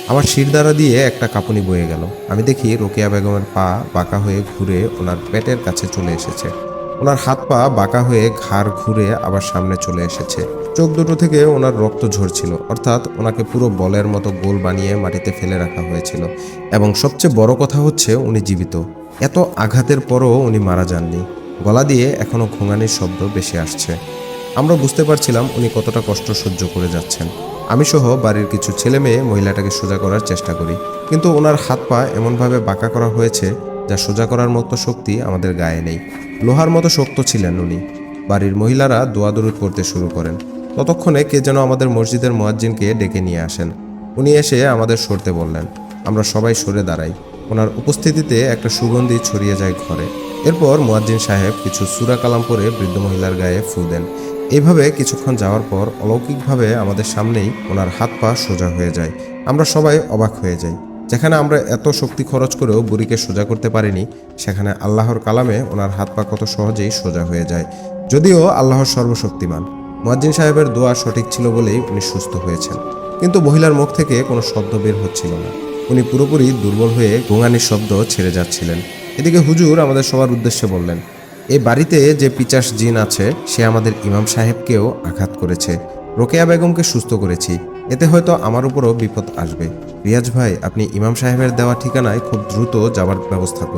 আমার শিরদাঁড়া দিয়ে একটা কাঁপুনি বয়ে গেল। আমি দেখি রোকেয়া বেগমের পা বাঁকা হয়ে ঘুরে ওনার পেটের কাছে চলে এসেছে। ওনার হাত পা বাঁকা হয়ে ঘাড় ঘুরে আবার সামনে চলে এসেছে। চোখ দুটো থেকে ওনার রক্ত ঝরছিল, অর্থাৎ ওনাকে পুরো বলের মতো গোল বানিয়ে মাটিতে ফেলে রাখা হয়েছিল। এবং সবচেয়ে বড় কথা হচ্ছে উনি জীবিত। এত আঘাতের পরও উনি মারা যাননি। গলা দিয়ে এখনো ঘুঙানির শব্দ বেশি আসছে। আমরা বুঝতে পারছিলাম উনি কতটা কষ্ট সহ্য করে যাচ্ছেন। আমি সহ বাড়ির কিছু ছেলে মেয়ে মহিলাটাকে সোজা করার চেষ্টা করি, কিন্তু ওনার হাত পা এমনভাবে বাঁকা করা হয়েছে যা সোজা করার মতো শক্তি আমাদের গায়ে নেই। লোহার মতো শক্ত ছিলেন উনি। বাড়ির মহিলারা দোয়া দরুদ পড়তে শুরু করেন। ততক্ষণে কে যেন আমাদের মসজিদের মুয়াজ্জিনকে ডেকে নিয়ে আসেন। উনি এসে আমাদের সরতে বললেন। আমরা সবাই সরে দাঁড়াই। ওনার উপস্থিতিতে একটা সুগন্ধি ছড়িয়ে যায় ঘরে। এরপর মুয়াজ্জিন সাহেব কিছু সূরা কালাম পড়ে বৃদ্ধ মহিলার গায়ে ফু দেন। এইভাবে কিছুক্ষণ যাওয়ার পর অলৌকিকভাবে আমাদের সামনেই ওনার হাত পা সোজা হয়ে যায়। আমরা সবাই অবাক হয়ে যাই। যেখানে আমরা এত শক্তি খরচ করেও বুড়িকে সোজা করতে পারিনি, সেখানে আল্লাহর কালামে ওনার হাত পা কত সহজেই সোজা হয়ে যায়। যদিও আল্লাহ সর্বশক্তিমান। মুয়াজ্জিন সাহেবের দোয়া সঠিক ছিল বলেই উনি সুস্থ হয়েছেন। কিন্তু মহিলার মুখ থেকে কোনো শব্দ বের হচ্ছিল না। উনি পুরোপুরি দুর্বল হয়ে গোঙানির শব্দ ছেড়ে যাচ্ছিলেন। এদিকে হুজুর আমাদের সবার উদ্দেশ্যে বললেন, এই বাড়িতে যে পিচাস জিন আছে সে আমাদের ইমাম সাহেবকেও আঘাত করেছে। রোকেয়া বেগমকে সুস্থ করেছি, এতে হয়তো আমার উপরও বিপদ আসবে। রিয়াজ ভাই, আপনি ইমাম সাহেবের দেওয়া ঠিকানায় খুব দ্রুত যাবার ব্যবস্থা করুন।